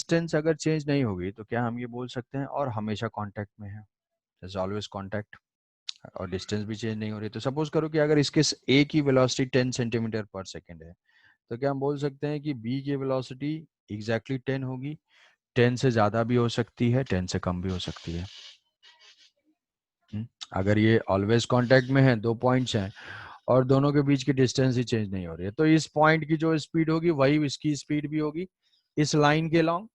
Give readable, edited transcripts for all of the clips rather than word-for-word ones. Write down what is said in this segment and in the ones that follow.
Distance अगर change नहीं होगी तो क्या हम ये बोल सकते हैं और हमेशा कांटेक्ट में है, इज ऑलवेज कांटेक्ट, और डिस्टेंस भी चेंज नहीं हो रही। तो सपोज करो कि अगर इसके ए की वेलोसिटी 10 सेंटीमीटर पर सेकेंड है, तो क्या हम बोल सकते हैं कि बी की वेलोसिटी एग्जैक्टली 10 होगी? 10 से ज़्यादा भी हो सकती है, 10 से कम भी हो सकती है। अगर ये ऑलवेज कांटेक्ट में है, दो पॉइंट्स हैं और दोनों के बीच की डिस्टेंस ही चेंज नहीं हो रही है, तो इस पॉइंट की जो स्पीड होगी वही इसकी स्पीड भी होगी इस लाइन के लॉन्ग।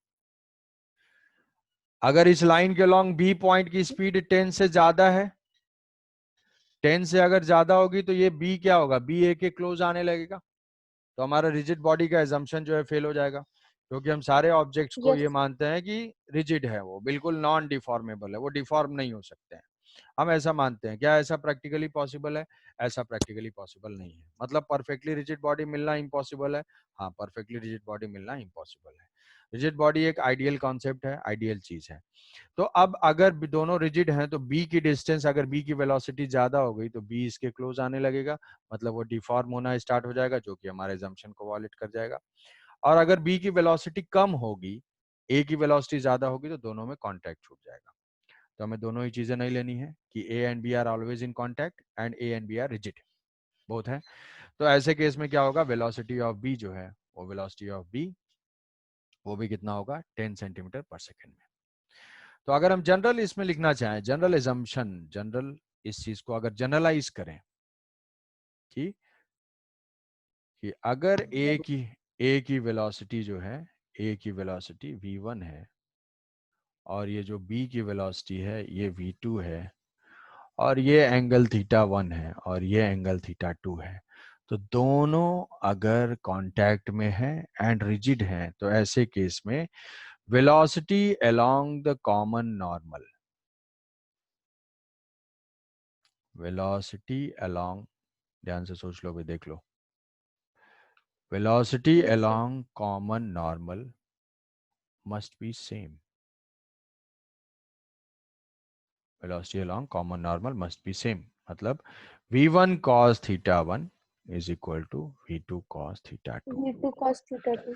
अगर इस लाइन के लॉन्ग बी पॉइंट की स्पीड 10 से ज्यादा है, 10 से अगर ज्यादा होगी तो ये बी क्या होगा, बी ए के क्लोज आने लगेगा। तो हमारा रिजिड बॉडी का एजम्पशन जो है फेल हो जाएगा, क्योंकि हम सारे ऑब्जेक्ट्स को ये यस मानते हैं कि रिजिड है, वो बिल्कुल नॉन डिफॉर्मेबल है, वो डिफॉर्म नहीं हो सकते हैं, हम ऐसा मानते हैं। क्या ऐसा प्रैक्टिकली पॉसिबल है? ऐसा प्रैक्टिकली पॉसिबल नहीं है। मतलब परफेक्टली रिजिड बॉडी मिलना इम्पॉसिबल है? हाँ, परफेक्टली रिजिड बॉडी मिलना इम्पॉसिबल है। रिजिड बॉडी एक आइडियल कॉन्सेप्ट है, आइडियल चीज है। तो अब अगर दोनों रिजिड हैं तो बी की डिस्टेंस, अगर बी की वेलोसिटी ज्यादा हो गई तो बी इसके क्लोज आने लगेगा, मतलब वो डिफॉर्म होना स्टार्ट हो जाएगा, जो कि हमारे एजम्पशन को वॉलेट कर जाएगा। और अगर बी की वेलोसिटी कम होगी, ए की वेलोसिटी ज्यादा होगी, तो दोनों में कॉन्टैक्ट छूट जाएगा। तो हमें दोनों ही चीजें नहीं लेनी है कि A and B are always in contact and A and B are rigid, both है। तो ऐसे केस में क्या होगा, वेलोसिटी ऑफ बी जो है, वो वेलोसिटी ऑफ बी वो भी कितना होगा, 10 सेंटीमीटर पर सेकेंड में। तो अगर हम जनरल इसमें लिखना चाहें, जनरल एजम्पशन, जनरल इस चीज को अगर जनरलाइज करें कि अगर ए की वेलोसिटी जो है, ए की वेलोसिटी v1 है और ये जो b की वेलोसिटी है ये v2 है, और ये एंगल थीटा 1 है और ये एंगल थीटा 2 है, तो दोनों अगर कांटेक्ट में है एंड रिजिड है, तो ऐसे केस में velocity along the common normal, velocity along, ध्यान से सोच लो भाई, देख लो, velocity yes sir. Along common normal must be same, velocity along common normal must be same, मतलब v1 cos theta 1 is equal to v2 cos theta 2। v2 cos theta 2।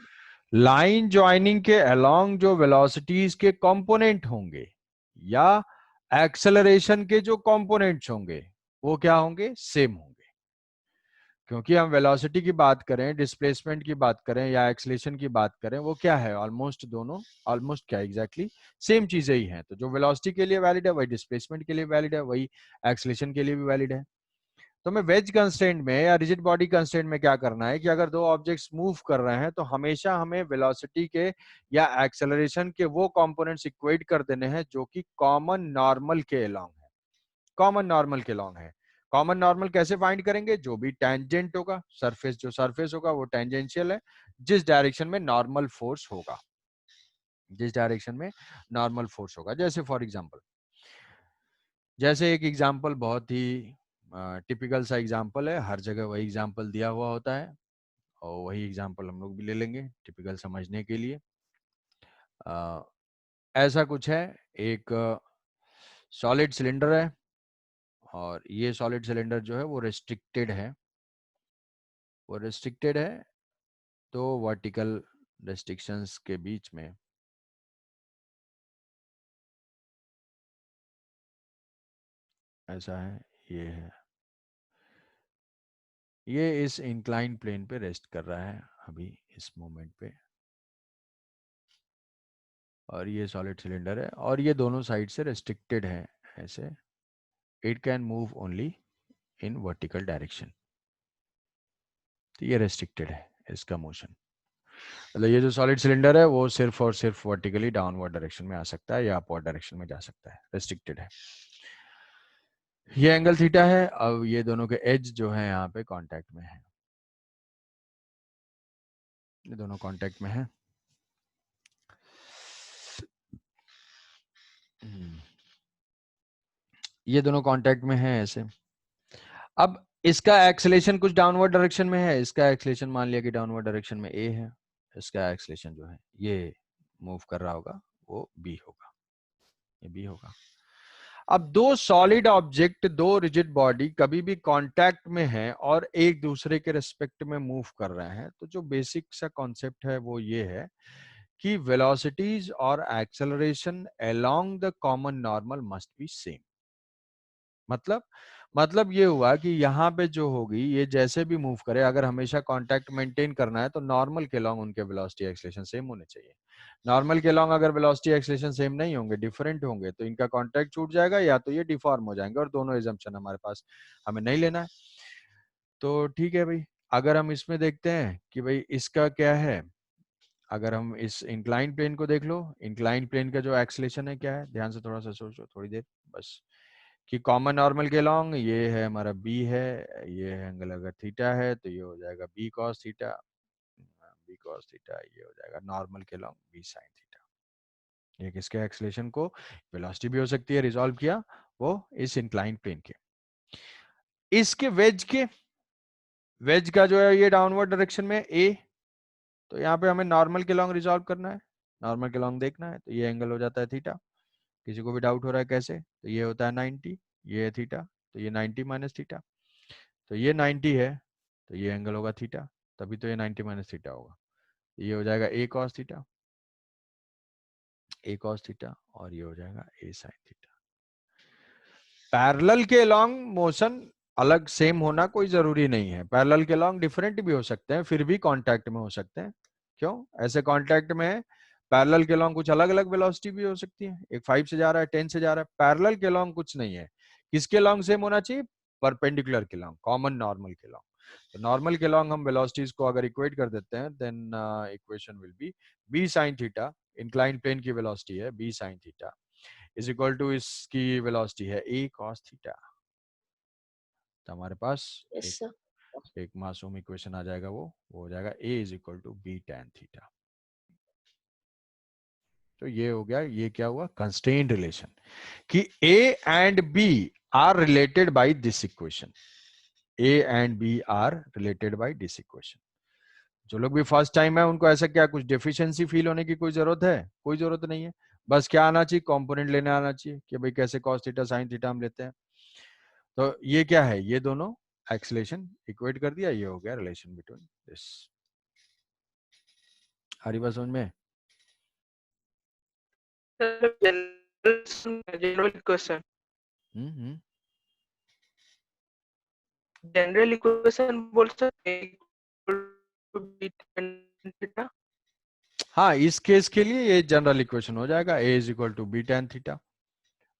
Line joining के along जो velocities के component होंगे या acceleration के जो components होंगे वो क्या होंगे, सेम होंगे। क्योंकि हम वेलोसिटी की बात करें, डिस्प्लेसमेंट की बात करें या एक्सेलरेशन की बात करें, वो क्या है, ऑलमोस्ट दोनों, ऑलमोस्ट क्या एग्जैक्टली सेम चीजें ही हैं। तो जो वेलोसिटी के लिए वैलिड है वही डिस्प्लेसमेंट के लिए वैलिड है, वही एक्सेलरेशन के लिए भी वैलिड है। तो हमें वेज कंस्ट्रेंट में या रिजिड बॉडी कंस्ट्रेंट में क्या करना है कि अगर दो ऑब्जेक्ट्स मूव कर रहे हैं तो हमेशा हमें वेलोसिटी के या एक्सेलरेशन के वो कंपोनेंट्स इक्वेट कर देने हैं जो कि कॉमन नॉर्मल के अलोंग है, कॉमन नॉर्मल के लॉन्ग है। कॉमन नॉर्मल कैसे फाइंड करेंगे, जो भी टेंजेंट होगा, सरफेस जो सरफेस होगा वो टेंजेंशियल है, जिस डायरेक्शन में नॉर्मल फोर्स होगा, जिस डायरेक्शन में नॉर्मल फोर्स होगा। जैसे फॉर एग्जांपल, जैसे एक एग्जांपल बहुत ही टिपिकल सा एग्जांपल है, हर जगह वही एग्जांपल दिया हुआ होता है और वही एग्जांपल हम लोग भी ले लेंगे टिपिकल समझने के लिए। ऐसा कुछ है, एक सॉलिड सिलेंडर है और ये सॉलिड सिलेंडर जो है वो रेस्ट्रिक्टेड है, वो रेस्ट्रिक्टेड है, तो वर्टिकल रेस्ट्रिक्शंस के बीच में ऐसा है, ये है, ये इस इंक्लाइन प्लेन पे रेस्ट कर रहा है अभी इस मोमेंट पे, और ये सॉलिड सिलेंडर है और ये दोनों साइड से रेस्ट्रिक्टेड है ऐसे, it can move only in vertical direction. तो ये रेस्ट्रिक्टेड है इसका मोशन, मतलब ये जो सॉलिड सिलेंडर है वो सिर्फ और सिर्फ वर्टिकली डाउनवर्ड डायरेक्शन में आ सकता है या अपवर्ड डायरेक्शन में जा सकता है, रेस्ट्रिक्टेड है। ये एंगल थीटा है, अब ये दोनों के एज जो है यहाँ पे कांटेक्ट में है, ये दोनों कांटेक्ट में है। ये दोनों कांटेक्ट में है ऐसे। अब इसका एक्सेलेरेशन कुछ डाउनवर्ड डायरेक्शन में है, इसका एक्सेलेरेशन मान लिया कि डाउनवर्ड डायरेक्शन में ए है, इसका एक्सेलेरेशन जो है ये मूव कर रहा होगा वो बी होगा, ये बी होगा। अब दो सॉलिड ऑब्जेक्ट, दो रिजिड बॉडी कभी भी कांटेक्ट में है और एक दूसरे के रिस्पेक्ट में मूव कर रहे हैं, तो जो बेसिक सा कॉन्सेप्ट है वो ये है कि वेलोसिटीज और acceleration along the common normal must be same. मतलब ये हुआ कि यहाँ पे जो होगी ये जैसे भी मूव करे, अगर हमेशा कांटेक्ट मेंटेन करना है तो नॉर्मल के लॉन्ग उनके वेलोसिटी एक्सेलरेशन सेम होने चाहिए। नॉर्मल के लॉन्ग अगर वेलोसिटी एक्सेलरेशन सेम नहीं होंगे, डिफरेंट होंगे, तो इनका कांटेक्ट छूट जाएगा या तो ये डिफॉर्म हो जाएंगे, और दोनों एजम्पशन हमारे पास हमें नहीं लेना है। तो ठीक है भाई, अगर हम इसमें देखते हैं कि भाई इसका क्या है, अगर हम इस इंक्लाइन प्लेन को देख लो, इंक्लाइन प्लेन का जो एक्सेलरेशन है क्या है, ध्यान से थोड़ा सा सोचो थोड़ी देर बस, कि कॉमन नॉर्मल के लॉन्ग ये है हमारा बी है, ये एंगल अगर थीटा है तो ये हो जाएगा B cos theta, B cos theta, ये हो जाएगा नॉर्मल के लॉन्ग बी साइन थीटा। ये किसके एक्सेलरेशन को, वेलोसिटी भी हो सकती है, रिजॉल्व किया वो इस इंक्लाइन प्लेन के। इसके वेज का जो है ये डाउनवर्ड डायरेक्शन में ए, तो यहाँ पे हमें नॉर्मल के लॉन्ग रिजॉल्व करना है, नॉर्मल के लॉन्ग देखना है, तो ये एंगल हो जाता है थीटा। किसी को भी डाउट हो रहा है कैसे, तो ये होता है 90, ये है थीटा, तो ये 90 माइनस थीटा, तो ये 90 है, तो ये एंगल होगा थीटा, तभी तो ये 90 माइनस थीटा होगा, ये हो जाएगा ए कॉस थीटा, ए कॉस थीटा, और ये हो जाएगा ए साइन थीटा। पैरेलल के लॉन्ग मोशन अलग सेम होना कोई जरूरी नहीं है, पैरेलल के लॉन्ग डिफरेंट भी हो सकते हैं, फिर भी कांटेक्ट में हो सकते हैं। क्यों ऐसे कांटेक्ट में, पैरेलल के लॉन्ग कुछ अलग अलग वेलोसिटी भी हो सकती है, एक 5 से जा रहा है 10 से जा रहा है, पैरेलल के लॉन्ग कुछ नहीं है। किसके लॉन्ग सेम होना चाहिए, परपेंडिकुलर के लॉन्ग, कॉमन नॉर्मल के लॉन्ग। तो नॉर्मल के लॉन्ग हम वेलोसिटीज को अगर इक्वेट कर देते हैं, then equation will be B sine theta, incline plane की वेलोसिटी है B sine theta, is equal to इसकी वेलोसिटी है ए कॉस थीटा। तो हमारे पास yes, एक मासूम इक्वेशन आ जाएगा, वो हो जाएगा A is equal to B tan theta. तो ये हो गया, ये क्या हुआ, कंस्ट्रेंट रिलेशन, कि A and B are related by this equation, A and B are related by this equation. जो लोग भी फर्स्ट टाइम है उनको ऐसा क्या कुछ डेफिशिएंसी फील होने की कोई जरूरत है, कोई जरूरत नहीं है, बस क्या आना चाहिए, कंपोनेंट लेने आना चाहिए कि भाई कैसे cos थीटा sin थीटा हम लेते हैं। तो ये क्या है, ये दोनों एक्सेलरेशन इक्वेट कर दिया, ये हो गया रिलेशन बिटवीन दिस। हरी बात समझ में? general equation हम्म, जनरल इक्वेशन बोल सकते हैं। हाँ, इस केस के लिए ये जनरल इक्वेशन हो जाएगा, a is equal to B tan theta.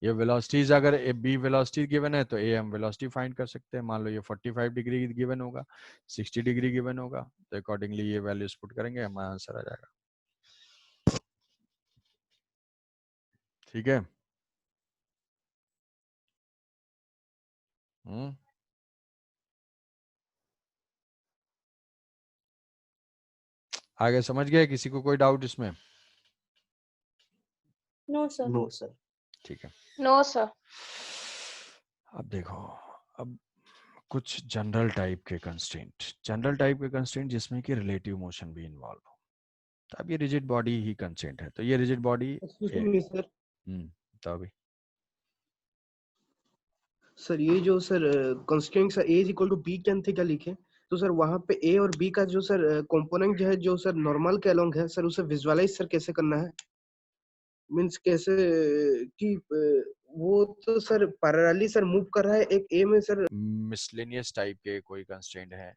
ये वेलोसिटीज, अगर बी वेलोसिटी गिवन है तो ए हम वेलोसिटी फाइंड कर सकते हैं। मान लो ये 45 डिग्री गिवन होगा, 60 डिग्री गिवन होगा, तो अकॉर्डिंगली ये वैल्यूज पुट करेंगे, हमारा आंसर आ जाएगा। ठीक है। आगे समझ गए, किसी को कोई डाउट इसमें? No sir, no sir. ठीक है, नो सर। अब देखो, अब कुछ जनरल टाइप के कंस्ट्रेंट जिसमें कि रिलेटिव मोशन भी इन्वॉल्व हो। तो अब ये रिजिड बॉडी ही कंस्ट्रेंट है, तो ये रिजिड बॉडी सर तो अभी सर ये जो sir constraint sir A is equal to B tan theta लिखे, तो सर वहां पे ए और बी का जो सर कंपोनेंट जो है, जो सर नॉर्मल के अलोंग है सर, उसे विजुअलाइज सर कैसे करना है, मींस कैसे कि वो तो सर पैरेलली सर मूव कर रहा है एक ए में सर। मिसलेनियस टाइप के कोई कंस्ट्रेंट है,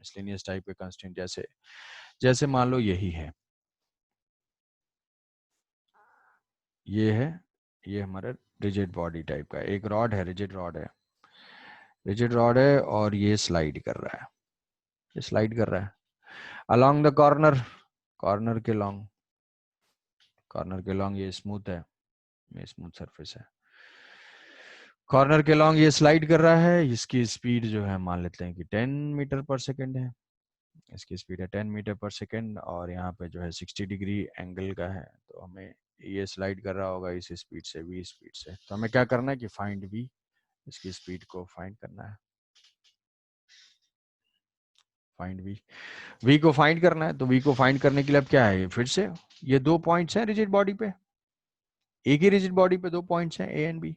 मिसलेनियस टाइप के कंस्ट्रेंट जैसे जैसे मान लो यही है, ये है, ये हमारा रिजिड बॉडी टाइप का एक रॉड है, रिजिड रॉड है और ये स्लाइड कर रहा है, ये स्लाइड कर रहा है अलोंग द कॉर्नर के लॉन्ग, ये स्मूथ है, ये स्मूथ सरफेस है, कॉर्नर के लॉन्ग ये स्लाइड कर रहा है। इसकी स्पीड जो है मान लेते हैं कि 10 मीटर पर सेकेंड है, इसकी स्पीड है 10 मीटर पर सेकेंड, और यहाँ पे जो है 60 डिग्री एंगल का है, तो हमें ये स्लाइड कर रहा होगा इस स्पीड से, v स्पीड से। तो हमें क्या करना है कि फाइंड v, इसकी स्पीड को फाइंड करना है, फाइंड v को फाइंड करना है। तो v को फाइंड करने के लिए अब क्या है, फिर से ये दो पॉइंट्स हैं रिजिड बॉडी पे, एक ही रिजिड बॉडी पे दो पॉइंट्स हैं a एंड b।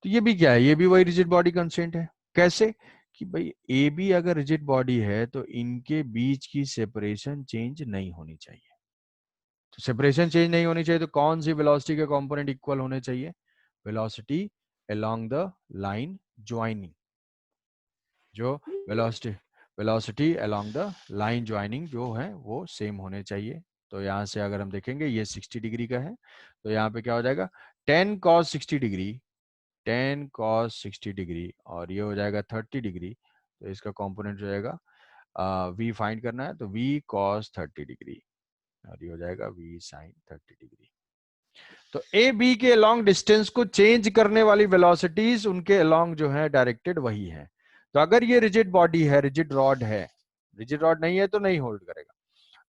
तो ये भी क्या है, ये भी वही रिजिड बॉडी कंस्ट्रेंट है। कैसे कि भाई ए बी अगर रिजिड बॉडी है तो इनके बीच की सेपरेशन चेंज नहीं होनी चाहिए। तो सेपरेशन चेंज नहीं होनी चाहिए तो कौन सी वेलोसिटी के कंपोनेंट इक्वल होने चाहिए? Velocity along the line joining, जो velocity along the line joining जो है वो सेम होने चाहिए। तो यहाँ से अगर हम देखेंगे ये 60 डिग्री का है, तो यहाँ पे क्या हो जाएगा 10 cos 60 डिग्री, 10 cos 60 डिग्री और ये हो जाएगा 30 डिग्री। तो इसका कंपोनेंट हो जाएगा v फाइंड करना है तो v cos 30 डिग्री और ये हो जाएगा v sin 30 डिग्री। तो ए बी के अलोंग डिस्टेंस को चेंज करने वाली वेलोसिटीज उनके अलोंग जो है डायरेक्टेड वही है। तो अगर ये रिजिड बॉडी है, रिजिड रॉड है, रिजिड रॉड नहीं है तो नहीं होल्ड करेगा।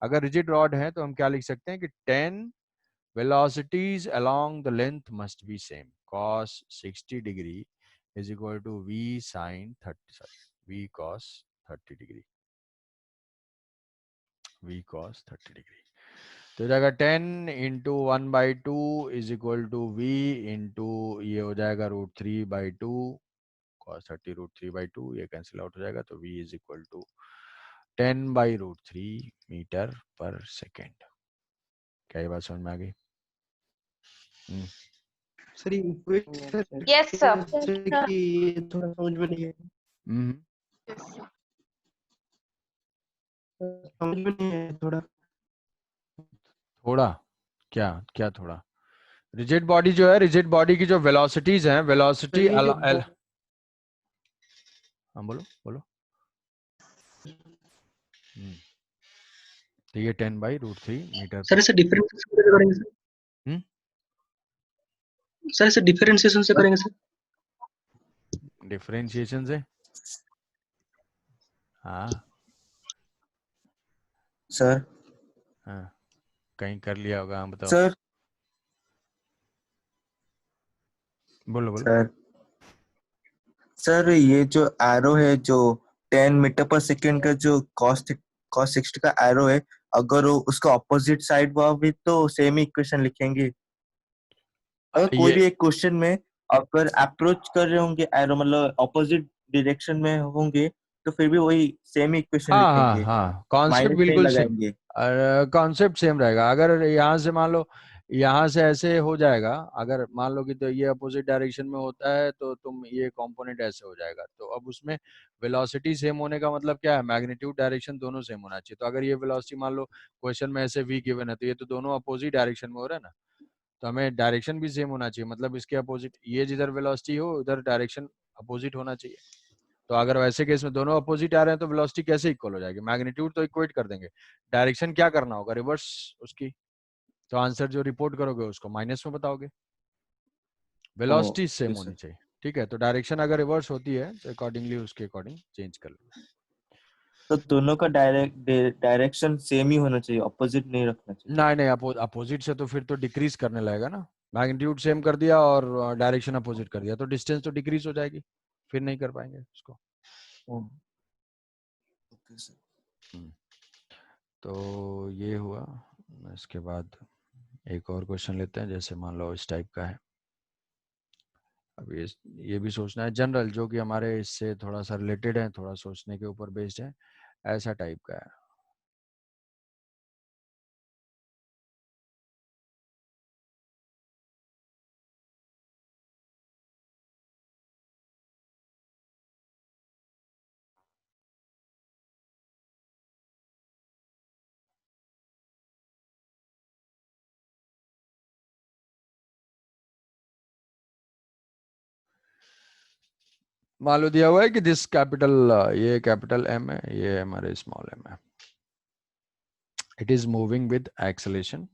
अगर रिजिड रॉड है तो हम क्या लिख सकते हैं कि 10 velocities along the length must be same, cos 60 degree is equal to v sin 30, sorry, v cos 30 degree, v cos 30 degree। तो जाएगा 10 into 1/2 is equal to v into ये हो जाएगा √3/2 cos 30 √3/2, ये कैंसिल आउट हो जाएगा तो v is equal to 10/√3 metre per second. क्या ये बात समझ में आ गई? सर ये इक्वेशन यस सर। कि ये थोड़ा समझ में नहीं है, समझ में नहीं है थोड़ा। थोड़ा क्या क्या थोड़ा? रिजिड बॉडी जो है, रिजिड बॉडी की जो वेलोसिटीज हैं, वेलोसिटी ये जो हाँ बोलो बोलो। तो ये 10/√3 मीटर सर पर इसे डिफरेंशिएशन कैसे करेंगे सर? सर इसे डिफरेंशिएशन से करेंगे सर? डिफरेंशिएशन से? हाँ सर हाँ कहीं कर लिया होगा, हाँ बताओ। सर बोलो बोलो। सर सर ये जो एरो है जो 10 मीटर पर सेकेंड का जो cos 60 का एरो है, अगर वो उसका ऑपोजिट साइड हुआ भी तो सेम ही इक्वेशन लिखेंगे। अगर कोई ये भी एक क्वेश्चन में अगर अप्रोच कर रहे होंगे एरो मतलब ऑपोजिट डायरेक्शन में होंगे तो फिर भी वही सेम ही इक्वेशन हाँ हाँ लिखेंगे, हाँ कॉन्सेप्ट माइनस नहीं बिल्कुल सेम, लगाएंगे। कॉन्सेप्ट सेम रहेगा। अगर यहाँ से मान लो यहाँ से ऐसे हो जाएगा, अगर मान लो कि तो ये अपोजिट डायरेक्शन में होता है तो तुम ये कंपोनेंट ऐसे हो जाएगा, तो अब उसमें वेलोसिटी सेम होने का मतलब क्या है? मैग्नीट्यूड डायरेक्शन दोनों सेम होना चाहिए। तो अगर ये वेलोसिटी मान लो क्वेश्चन में ऐसे v गिवन है तो ये तो दोनों अपोजिट डायरेक्शन में हो रहा है ना, तो हमें डायरेक्शन भी सेम होना चाहिए, मतलब इसके अपोजिट, ये जिधर वेलोसिटी हो उधर डायरेक्शन अपोजिट होना चाहिए। तो अगर वैसे केस में दोनों अपोजिट आ रहे हैं तो वेलोसिटी कैसे इक्वल हो जाएगी? मैग्नीट्यूड तो इक्वेट कर देंगे, डायरेक्शन क्या करना होगा? रिवर्स उसकी। तो आंसर जो रिपोर्ट करोगे उसको माइनस में बताओगे। वेलोसिटी सेम होनी चाहिए, ठीक है? तो डायरेक्शन अगर रिवर्स होती है तो अकॉर्डिंगली उसके अकॉर्डिंग चेंज कर लो। तो दोनों का डायरेक्शन सेम ही होना चाहिए, ऑपोजिट नहीं रखना चाहिए। नहीं नहीं, अपोजिट से तो फिर तो डिक्रीज करने लगेगा ना। मैग्नीट्यूड सेम कर दिया और डायरेक्शन अपोजिट कर दिया तो डिस्टेंस तो डिक्रीज हो जाएगी, फिर नहीं कर पाएंगे उसको। Okay sir. तो ये हुआ। इसके बाद एक और क्वेश्चन लेते हैं, जैसे मान लो इस टाइप का है। अब ये भी सोचना है जनरल, जो कि हमारे इससे थोड़ा सा रिलेटेड है, थोड़ा सोचने के ऊपर बेस्ड है, ऐसा टाइप का है। मान लो दिया हुआ है कि दिस कैपिटल, ये कैपिटल एम है, ये हमारे स्मॉल एम है। It is moving with acceleration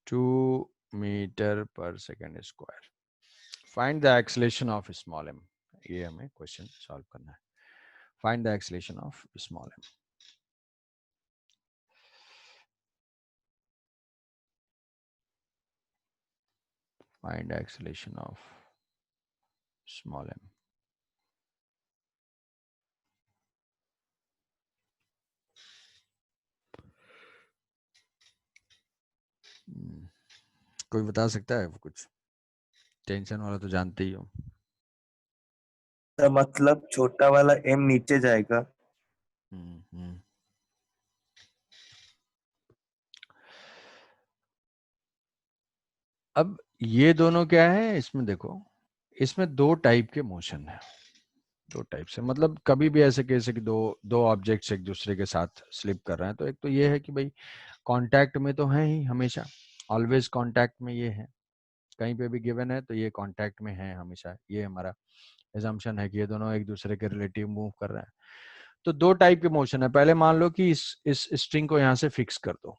2 metre per second square. Find the acceleration of small M. ये हमें क्वेश्चन सॉल्व करना है। Find the acceleration of small M. Find acceleration of small m. कोई बता सकता है कुछ? टेंशन वाला तो जानते ही हो। तो मतलब छोटा वाला m नीचे जाएगा। हम्म। अब ये दोनों क्या है, इसमें देखो, इसमें दो टाइप के मोशन है, दो टाइप से, मतलब कभी भी ऐसे केस है कि दो ऑब्जेक्ट्स एक दूसरे के साथ स्लिप कर रहे हैं, तो एक तो ये है कि भाई कांटेक्ट में तो है ही हमेशा, ऑलवेज कांटेक्ट में ये है, कहीं पे भी गिवन है तो ये कांटेक्ट में है हमेशा, ये हमारा assumption है कि ये दोनों एक दूसरे के रिलेटिव मूव कर रहे हैं। तो दो टाइप के मोशन है, पहले मान लो कि इस स्ट्रिंग को यहाँ से फिक्स कर दो,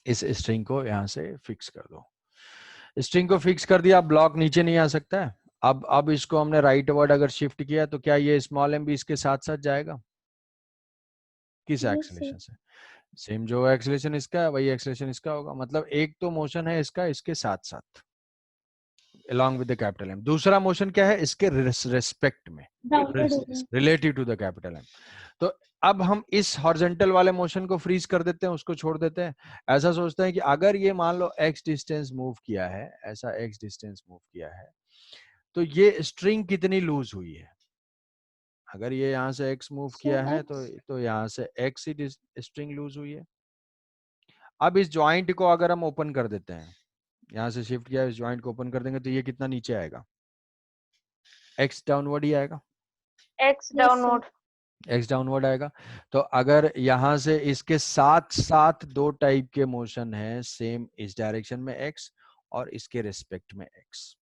इस स्ट्रिंग को यहाँ से फिक्स कर दो, स्ट्रिंग को फिक्स कर दिया, ब्लॉक नीचे नहीं आ सकता है। अब इसको हमने राइट वर्ड अगर शिफ्ट किया तो क्या ये स्मॉल एम भी इसके साथ साथ जाएगा? किस एक्सेलेरेशन से? सेम जो एक्सेलेरेशन इसका है वही एक्सेलेरेशन इसका होगा, मतलब एक तो मोशन है इसका इसके साथ साथ along with the capital M, दूसरा मोशन क्या है इसके रेस्पेक्ट में, relative to the capital M. तो अब हम इस हॉरिजॉन्टल वाले मोशन को फ्रीज कर देते हैं, उसको छोड़ देते हैं, ऐसा सोचते हैं कि अगर ये मान लो x डिस्टेंस मूव किया है, ऐसा x डिस्टेंस मूव किया है, तो ये स्ट्रिंग कितनी लूज हुई है? अगर ये यहाँ से x मूव किया है तो यहाँ से x ही स्ट्रिंग लूज हुई है। अब इस ज्वाइंट को अगर हम ओपन कर देते हैं, यहाँ से शिफ्ट किया, इस ज्वाइंट को ओपन कर देंगे तो ये कितना नीचे आएगा? x डाउनवर्ड ही आएगा, X डाउनवर्ड। x डाउनवर्ड आएगा। तो अगर यहाँ से इसके साथ साथ दो टाइप के मोशन है, सेम इस डायरेक्शन में x और इसके रिस्पेक्ट में x,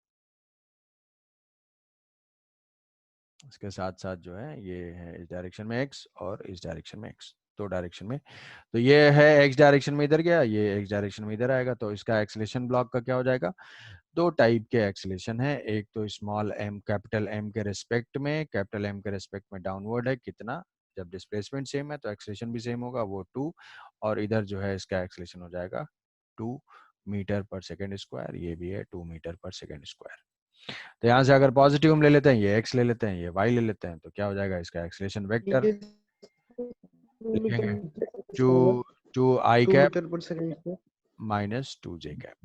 इसके साथ साथ जो है ये है इस डायरेक्शन में x और इस डायरेक्शन में x, दो डायरेक्शन में, तो ये है x डायरेक्शन में इधर गया, ये x डायरेक्शन में इधर आएगा, तो इसका एक्सेलेरेशन ब्लॉक का क्या हो जाएगा? दो टाइप के एक्सेलेरेशन है, एक तो स्मॉल m कैपिटल M के रेस्पेक्ट में, कैपिटल M के रेस्पेक्ट में डाउनवर्ड है कितना, जब डिस्प्लेसमेंट सेम है तो एक्सेलेरेशन भी सेम होगा, वो 2, और इधर जो है इसका एक्सेलेरेशन हो जाएगा 2 मीटर पर सेकेंड स्क्वायर, ये भी है 2 मीटर पर सेकेंड स्क्वायर। तो यहाँ से अगर पॉजिटिव हम ले लेते हैं, ये x ले लेते हैं, ये y ले लेते हैं, तो क्या हो जाएगा इसका एक्सेलेरेशन वेक्टर लिखेंगे 2 i 2 कैप मीटर पर second minus 2j cap,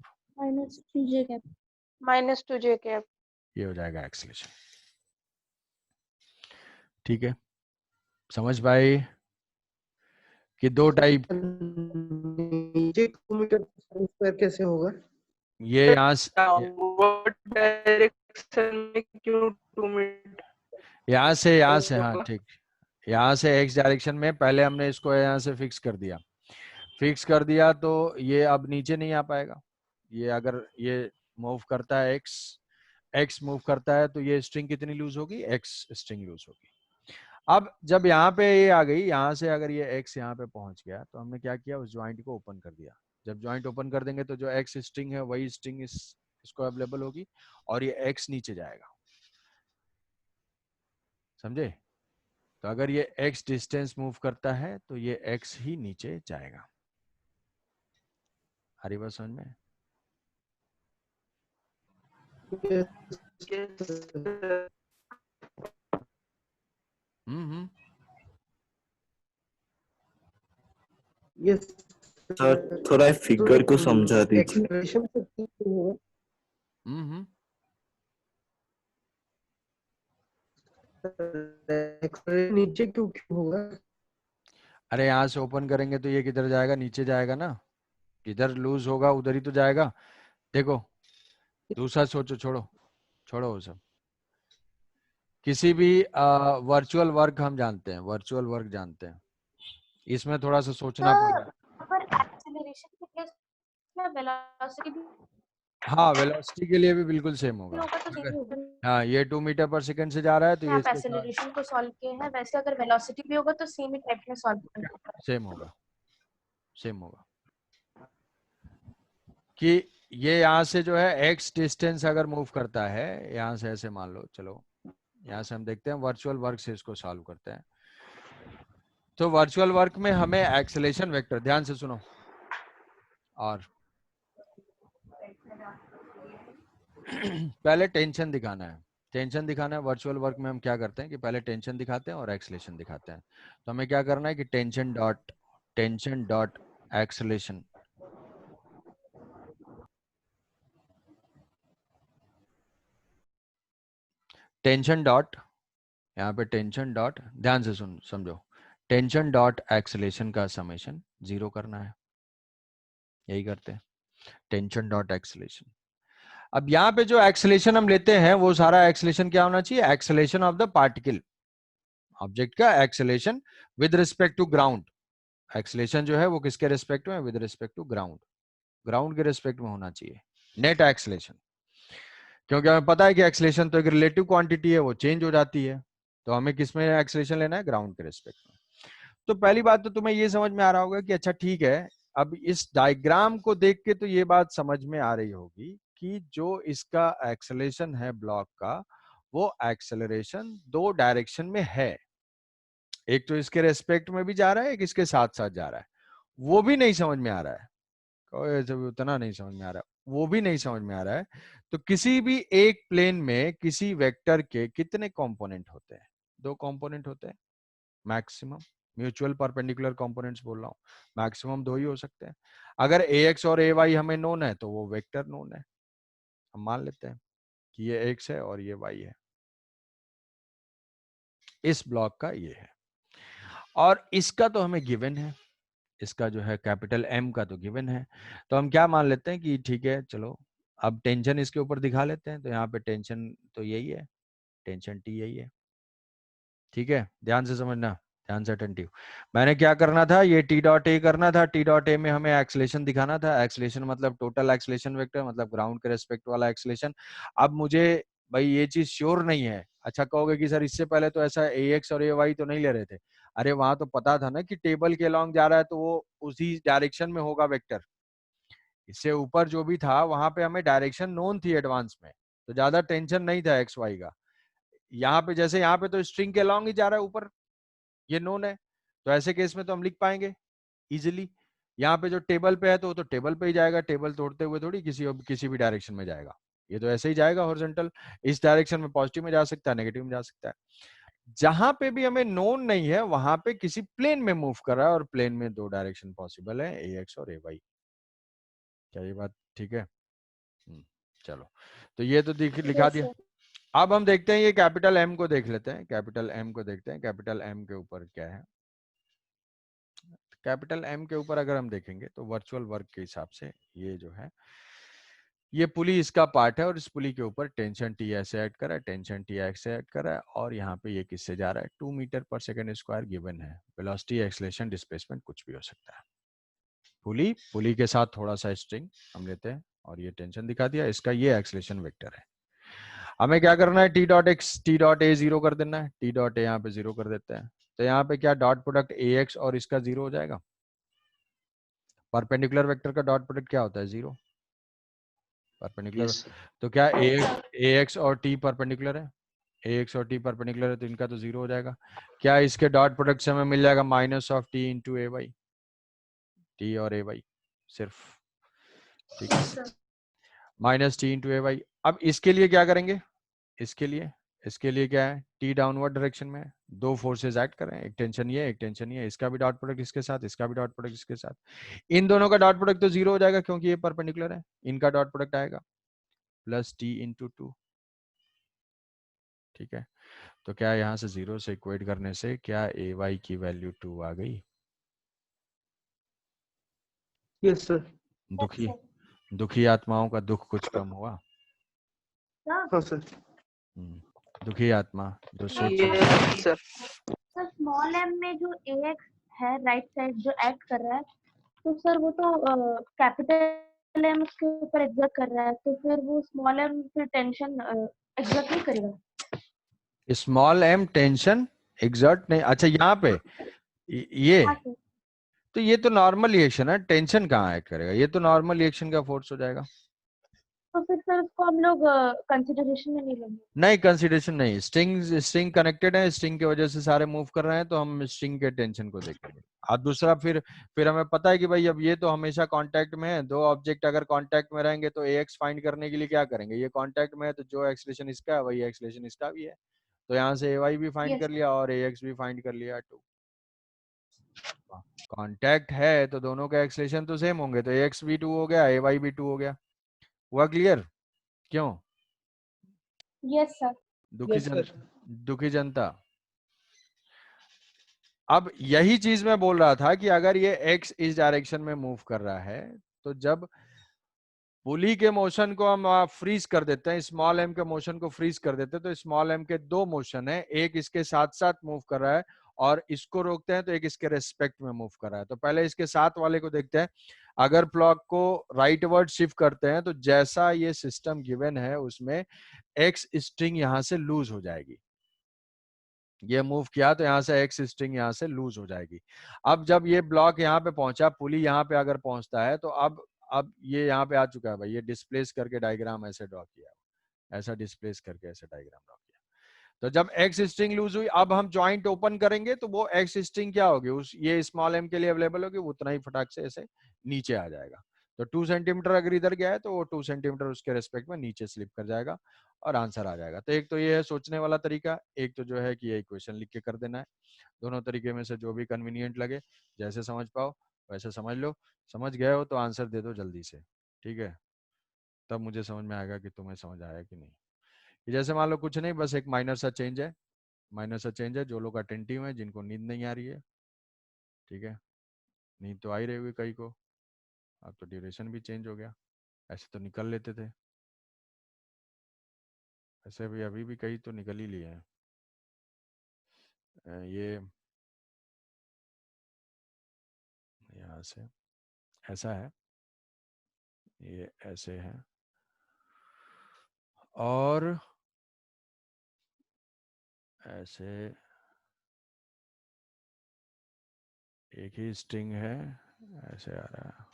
minus 2j cap. ये हो जाएगा एक्सेलेरेशन। ठीक है, समझ पाए कि दो टाइप, नीचे 2 मीटर पर स्क्वायर कैसे होगा? ये यहाँ से डाउनवर्ड डायरेक्शन में क्यों 2 मीटर? यहाँ से हाँ ठीक, यहाँ से x डायरेक्शन में पहले हमने इसको यहाँ से फिक्स कर दिया तो ये अब नीचे नहीं आ पाएगा, ये अगर ये मूव करता है x मूव करता है तो ये स्ट्रिंग कितनी लूज होगी? x स्ट्रिंग लूज होगी। अब जब यहाँ पे ये आ गई, यहाँ से अगर ये x यहाँ पे पहुंच गया तो हमने क्या किया, उस ज्वाइंट को ओपन कर दिया, जब ज्वाइंट ओपन कर देंगे तो जो x स्ट्रिंग है वही स्ट्रिंग इसको अवेलेबल होगी और ये x नीचे जाएगा, समझे? तो अगर ये x डिस्टेंस मूव करता है तो ये x ही नीचे जाएगा। हरी बात समझ में? यस सर थोड़ा फिगर को समझा दीजिए। एक्सप्रेशन से ठीक होगा। एक्सप्रेशन नीचे क्यों क्यों होगा? अरे यहाँ से ओपन करेंगे तो ये किधर जाएगा? नीचे जाएगा ना, किधर लूज होगा उधर ही तो जाएगा। देखो दूसरा सोचो, छोड़ो वो सब, किसी भी वर्चुअल वर्क हम जानते हैं, वर्चुअल वर्क जानते हैं, इसमें थोड़ा सा सोचना पड़ेगा। पर एक्सेलरेशन के केस में वेलोसिटी भी हाँ वेलोसिटी के लिए भी बिल्कुल सेम होगा। होगा तो सेम ही होगा। हाँ ये 2 मीटर पर सेकंड से जा रहा है तो ये आप इसके साथ एक्सेलरेशन को सॉल्व किए हैं, वैसे अगर वेलोसिटी भी होगा तो सेम ही टाइप में सॉल्व करेंगे। सेम होगा कि ये यहाँ से जो है x डिस्टेंस अगर मूव करता है, यहाँ से ऐसे मान लो, चलो यहाँ से हम देखते हैं वर्चुअल वर्क से इसको सॉल्व करते हैं। तो वर्चुअल वर्क में हमें एक्सेलेरेशन वेक्टर, ध्यान से सुनो, और पहले टेंशन दिखाना है। वर्चुअल वर्क में हम क्या करते हैं कि पहले टेंशन दिखाते हैं और एक्सेलेरेशन दिखाते हैं। तो हमें क्या करना है कि tension dot acceleration, tension dot, यहाँ पे टेंशन डॉट, ध्यान से समझो, टेंशन डॉट एक्सेलेरेशन का समेशन 0 करना है, यही करते हैं, टेंशन डॉट एक्सेलेरेशन। अब यहाँ पे जो एक्सेलेरेशन हम लेते हैं वो सारा एक्सेलेरेशन क्या होना चाहिए, acceleration of the particle, object का acceleration with respect to ground. Acceleration जो है वो किसके रिस्पेक्ट में, with respect to ground, ground के रिस्पेक्ट में होना चाहिए नेट एक्सेलेरेशन, क्योंकि हमें पता है कि एक्सेलेरेशन तो एक रिलेटिव क्वांटिटी है, वो चेंज हो जाती है, तो हमें किस में एक्सेलेरेशन लेना है, ग्राउंड के रिस्पेक्ट में। तो पहली बात तो तुम्हें ये समझ में आ रहा होगा कि अच्छा ठीक है, अब इस डायग्राम को देख के तो ये बात समझ में आ रही होगी कि जो इसका एक्सेलेरेशन है ब्लॉक का, वो एक्सेलरेशन 2 डायरेक्शन में है, एक तो इसके रेस्पेक्ट में भी जा रहा है, एक इसके साथ साथ जा रहा है, वो भी नहीं समझ में आ रहा है, उतना नहीं समझ में आ रहा है, वो भी नहीं समझ में आ रहा है, तो किसी भी एक प्लेन में किसी वेक्टर के कितने कंपोनेंट होते हैं, 2 कंपोनेंट होते हैं मैक्सिमम, म्यूचुअल परपेंडिकुलर कंपोनेंट्स बोल रहा हूँ, मैक्सिमम 2 ही हो सकते हैं। अगर ax और ay हमें नोन है तो वो वेक्टर नोन है, हम मान लेते हैं कि ये x है और ये y है, इस ब्लॉक का ये है, और इसका तो हमें गिवन है, इसका जो है कैपिटल M का तो गिवन है, तो हम क्या मान लेते हैं कि ठीक है चलो अब टेंशन इसके ऊपर दिखा लेते हैं, तो यहाँ पे टेंशन तो यही है, टेंशन T यही है, ठीक है, ध्यान से समझना, ध्यान से अटेंटिव। मैंने क्या करना था, ये टी डॉट ए करना था, टी डॉट ए में हमें एक्सेलेरेशन दिखाना था, एक्सेलेरेशन मतलब टोटल एक्सेलेरेशन वेक्टर, मतलब ग्राउंड के रेस्पेक्ट वाला एक्सेलेरेशन। अब मुझे भाई ये चीज श्योर नहीं है, अच्छा कहोगे कि सर इससे पहले तो ऐसा ए एक्स और ए वाई तो नहीं ले रहे थे, अरे वहां तो पता था ना कि टेबल के अलॉन्ग जा रहा है तो वो उसी डायरेक्शन में होगा वेक्टर, इससे ऊपर जो भी था वहां पे हमें डायरेक्शन नोन थी एडवांस में, तो ज्यादा टेंशन नहीं था एक्स वाई का। यहाँ पे जैसे यहाँ पे तो स्ट्रिंग के अलॉन्ग ही जा रहा है ऊपर, ये नोन है, तो ऐसे केस में तो हम लिख पाएंगे इजिली। यहाँ पे जो टेबल पे है तो वो तो टेबल पे ही जाएगा, टेबल तोड़ते हुए थोड़ी किसी भी डायरेक्शन में जाएगा, ये तो ऐसे ही जाएगा हॉरिजॉन्टल, इस डायरेक्शन में पॉजिटिव में जा सकता है, नेगेटिव में जा सकता है। जहां पे भी हमें नोन नहीं है वहां पे किसी प्लेन में मूव कर रहा है, और प्लेन में 2 डायरेक्शन पॉसिबल है, ए एक्स और ए वाई। क्या ये बात ठीक है? चलो, तो ये तो लिखा Yes, दिया। sir. अब हम देखते हैं ये कैपिटल एम को देख लेते हैं, कैपिटल एम को देखते हैं, कैपिटल एम के ऊपर क्या है। कैपिटल एम के ऊपर अगर हम देखेंगे तो वर्चुअल वर्क के हिसाब से ये जो है, ये पुली इसका पार्ट है, और इस पुली के ऊपर टेंशन टी ऐसे ऐड करा है, टेंशन टी ऐसे ऐड करा है, और यहाँ पे ये किससे जा रहा है, 2 मीटर पर सेकंड स्क्वायर गिवन है, वेलोसिटी एक्सेलरेशन डिस्प्लेसमेंट कुछ भी हो सकता है। पुली के साथ थोड़ा सा स्ट्रिंग हम लेते हैं, और ये टेंशन दिखा दिया, इसका ये एक्सेलरेशन वेक्टर है। हमें क्या करना है, T dot x T dot A 0 कर देना है, टी डॉट ए यहाँ पे 0 कर देते हैं, तो यहाँ पे क्या डॉट प्रोडक्ट ए एक्स और इसका 0 हो जाएगा। परपेंडिकुलर वेक्टर का डॉट प्रोडक्ट क्या होता है, 0 परपेंडिकुलर। Yes, sir. तो क्या ए एक्स और टी परपेंडिकुलर है, ए एक्स और टी परपेंडिकुलर है, तो इनका तो 0 हो जाएगा। क्या इसके डॉट प्रोडक्ट से हमें मिल जाएगा minus of T into A Y, T और ए वाई सिर्फ, ठीक है, minus T into A Y. अब इसके लिए क्या करेंगे, इसके लिए क्या है, टी डाउनवर्ड डायरेक्शन में है, 2 फोर्सेस एक्ट कर रहे हैं, एक टेंशन ये एक टेंशन ये, इसका भी डॉट प्रोडक्ट इसके साथ, इसका भी डॉट प्रोडक्ट इसके साथ, इन दोनों का डॉट प्रोडक्ट तो 0 हो जाएगा क्योंकि ये परपेंडिकुलर है, इनका डॉट प्रोडक्ट आएगा प्लस टी इंटू 2, ठीक है। तो क्या यहाँ से 0 से इक्वेट करने से क्या ए वाई की वैल्यू 2 आ गई। Yes sir. दुखी आत्माओं का दुख कुछ कम हुआ। हाँ सर। दुखी आत्मा जो सोच Yes, sir. Sir small M में जो AX है राइट साइड जो एक्ट कर रहा है, तो सर वो तो कैपिटल एम उसके ऊपर एग्जर्ट कर रहा है, तो फिर वो स्मॉल एम फिर टेंशन एग्जर्ट नहीं करेगा। स्मॉल एम टेंशन एग्जर्ट नहीं, अच्छा यहाँ पे ये हाँ सर। तो ये तो नॉर्मल रिएक्शन है, टेंशन कहाँ एक्ट करेगा, ये तो नॉर्मल रिएक्शन का फोर्स हो जाएगा। तो फिर सर उसको हम लोग कंसिडरेशन में नहीं लेंगे। नहीं, कंसिडरेशन नहीं, स्ट्रिंग कनेक्टेड है, स्ट्रिंग की वजह से सारे मूव कर रहे हैं, तो हम स्ट्रिंग के टेंशन को देखेंगे। और दूसरा फिर हमें पता है कि भाई अब ये तो हमेशा कांटेक्ट में है, 2 ऑब्जेक्ट अगर कांटेक्ट में रहेंगे तो AX फाइंड करने के लिए क्या करेंगे, ये कांटेक्ट में है तो जो एक्सेलरेशन इसका है वही एक्सेलरेशन इसका भी है, तो यहाँ से AY भी फाइंड कर लिया और AX भी फाइंड कर लिया, 2 कांटेक्ट है तो दोनों का एक्सेलरेशन तो सेम होंगे, तो AX भी 2 हो गया, AY भी 2 हो गया। हुआ क्लियर? क्यों? Yes sir. दुखी यस सर। दुखी जनता। अब यही चीज मैं बोल रहा था कि अगर ये x इस डायरेक्शन में मूव कर रहा है तो जब पुली के मोशन को हम फ्रीज कर देते हैं, स्मॉल m के मोशन को फ्रीज कर देते हैं, तो स्मॉल m के दो मोशन है, एक इसके साथ साथ मूव कर रहा है और इसको रोकते हैं तो एक इसके रेस्पेक्ट में मूव कर रहा है। तो पहले इसके साथ वाले को देखते हैं। अगर ब्लॉक को राइट वर्ड शिफ्ट करते हैं तो जैसा ये सिस्टम गिवन है उसमें एक्स स्ट्रिंग यहां से लूज हो जाएगी। ये मूव किया तो यहां से एक्स स्ट्रिंग यहां से लूज हो जाएगी। अब जब ये ब्लॉक यहाँ पे पहुंचा, पुली यहाँ पे अगर पहुंचता है तो अब ये यहाँ पे आ चुका है भाई, ये डिस्प्लेस करके डायग्राम ऐसे ड्रॉ किया, ऐसा डिस्प्लेस करके ऐसे डायग्राम ड्रॉ किया। तो जब एक्स स्ट्रिंग लूज हुई, अब हम जॉइंट ओपन करेंगे तो वो एक्स स्ट्रिंग क्या होगी, उस ये स्मॉल एम के लिए अवेलेबल होगी, उतना ही फटाक से ऐसे नीचे आ जाएगा। तो 2 सेंटीमीटर अगर इधर गया है तो वो 2 सेंटीमीटर उसके रेस्पेक्ट में नीचे स्लिप कर जाएगा और आंसर आ जाएगा। तो एक तो ये है सोचने वाला तरीका, एक तो जो है कि ये इक्वेशन लिख के कर देना है। दोनों तरीके में से जो भी कन्वीनियंट लगे, जैसे समझ पाओ वैसे समझ लो। समझ गए हो तो आंसर दे दो जल्दी से, ठीक है, तब मुझे समझ में आएगा कि तुम्हें समझ आया कि नहीं। जैसे मान लो कुछ नहीं, बस एक माइनर सा चेंज है, माइनर सा चेंज है। जो लोग अटेंटिव हैं, जिनको नींद नहीं आ रही है, ठीक है, नींद तो आ ही रही होगी कई को, अब तो ड्यूरेशन भी चेंज हो गया, ऐसे तो निकल लेते थे, ऐसे भी अभी भी कई तो निकल ही लिए हैं। ये यहाँ से ऐसा है, ये ऐसे है, और ऐसे एक ही स्ट्रिंग है, ऐसे आ रहा है।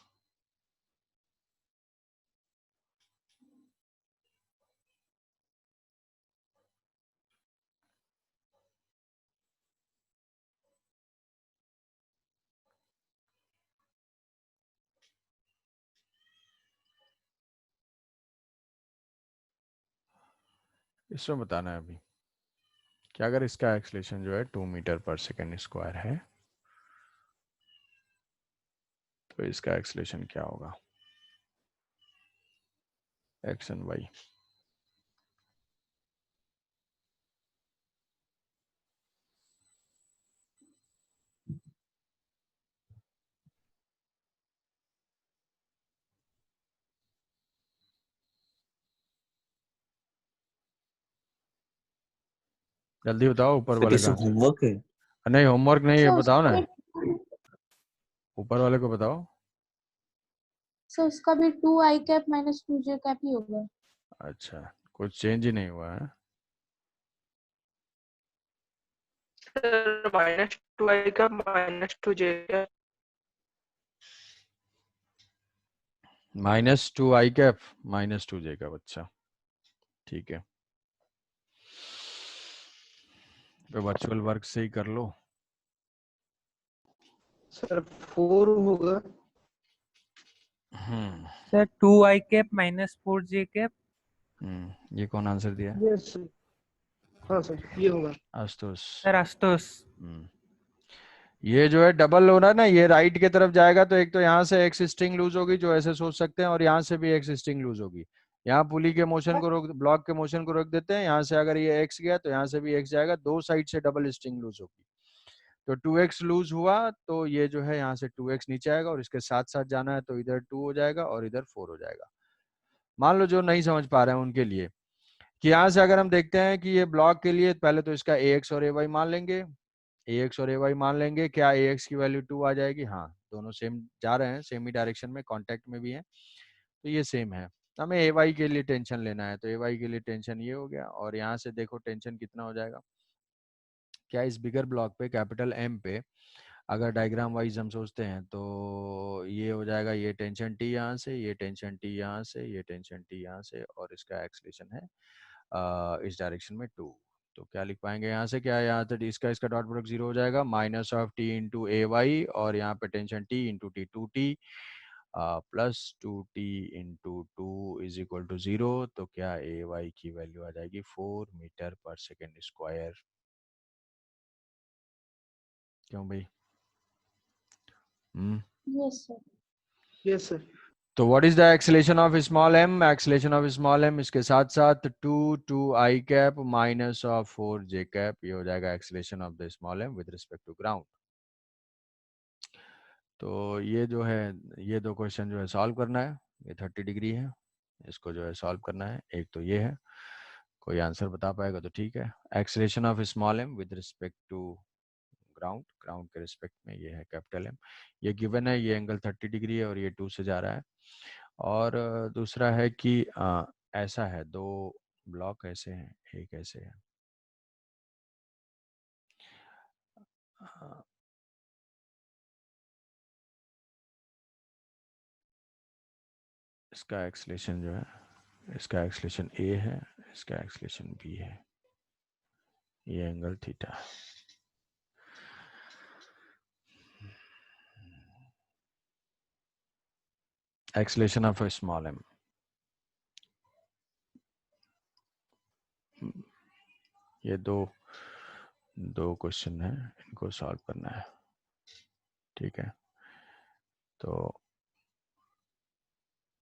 इसमें बताना है अभी कि अगर इसका एक्सलेशन जो है 2 मीटर पर सेकेंड स्क्वायर है तो इसका एक्सलेशन क्या होगा, एक्स एंड वाई। जल्दी बताओ, ऊपर सर वाले कैसे का। होमवर्क है? नहीं होमवर्क नहीं है, सर बताओ उसका ना, भी ऊपर वाले को बताओ। सर उसका भी 2i cap minus 2j cap ही होगा। अच्छा, कुछ चेंज ही नहीं हुआ है। सर -2i का -2j का -2i कैप -2j का, बच्चा ठीक है, तो वर्चुअल वर्क से ही कर लो। सर 4 होगा। Sir 2i cap minus 4j cap. ये कौन आंसर दिया? यस सर, हाँ सर ये होगा। आशुतोष। सर आशुतोष। ये जो है डबल हो रहा है ना, ये राइट की तरफ जाएगा तो एक तो यहाँ से एक्स स्ट्रिंग लूज होगी, जो ऐसे सोच सकते हैं, और यहाँ से भी एक्स स्ट्रिंग लूज होगी। यहाँ पुली के मोशन को रोक, ब्लॉक के मोशन को रोक देते हैं, यहाँ से अगर ये एक्स गया तो यहाँ से भी एक्स जाएगा, दो साइड से डबल स्ट्रिंग लूज होगी। तो 2x लूज हुआ तो ये जो है यहाँ से 2x नीचे आएगा, और इसके साथ साथ जाना है तो इधर 2 हो जाएगा और इधर 4 हो जाएगा। मान लो जो नहीं समझ पा रहे हैं उनके लिए कि यहाँ से अगर हम देखते हैं कि ये ब्लॉक के लिए पहले तो इसका ax और ay मान लेंगे, ax और ay मान लेंगे, क्या ax की वैल्यू 2 आ जाएगी? हाँ, दोनों सेम जा रहे हैं, सेम ही डायरेक्शन में, कांटेक्ट में भी है, तो ये सेम है। हमें ay के लिए टेंशन लेना है, तो ay के लिए टेंशन ये हो गया, और यहाँ से देखो टेंशन कितना हो जाएगा, क्या इस बिगर ब्लॉक पे कैपिटल M पे अगर डायग्राम वाइज हम सोचते हैं तो ये हो जाएगा, ये टेंशन T यहाँ से, ये टेंशन T यहाँ से, ये टेंशन T यहाँ से, और इसका एक्सलेशन है इस डायरेक्शन में 2। तो क्या लिख पाएंगे यहाँ से, क्या यहाँ से इसका इसका डॉट प्रोडक्ट 0 हो जाएगा, -t इंटू ay, और यहाँ पे tension T into T 2t plus 2t into 2 is equal to 0। तो क्या ay की वैल्यू आ जाएगी 4 मीटर पर सेकेंड स्क्वायर। क्यों भाई? Yes sir. Yes sir. तो what is the acceleration of small M? Acceleration of small M इसके साथ साथ 2 I cap minus of 4 J cap, ये हो जाएगा acceleration of the small M with respect to ground. तो ये जो है, ये दो क्वेश्चन जो है सॉल्व करना है, ये 30 डिग्री है, इसको जो है सॉल्व करना है। एक तो ये है, कोई आंसर बता पाएगा तो ठीक है। Acceleration of small M with respect to ground, ground के रिस्पेक्ट में ये है कैपिटल एम, ये गिवन है, ये एंगल 30 डिग्री है और ये 2 से जा रहा है। और दूसरा है कि ऐसा है, दो ब्लॉक ऐसे हैं, एक ऐसे है, इसका एक्सेलेरेशन जो है, इसका एक्सेलेरेशन ए है, इसका एक्सेलेरेशन बी है, ये एंगल थीटा है। एक्सेलेरेशन ऑफ स्मॉल एम, ये दो क्वेश्चन है, इनको सॉल्व करना है, ठीक है। तो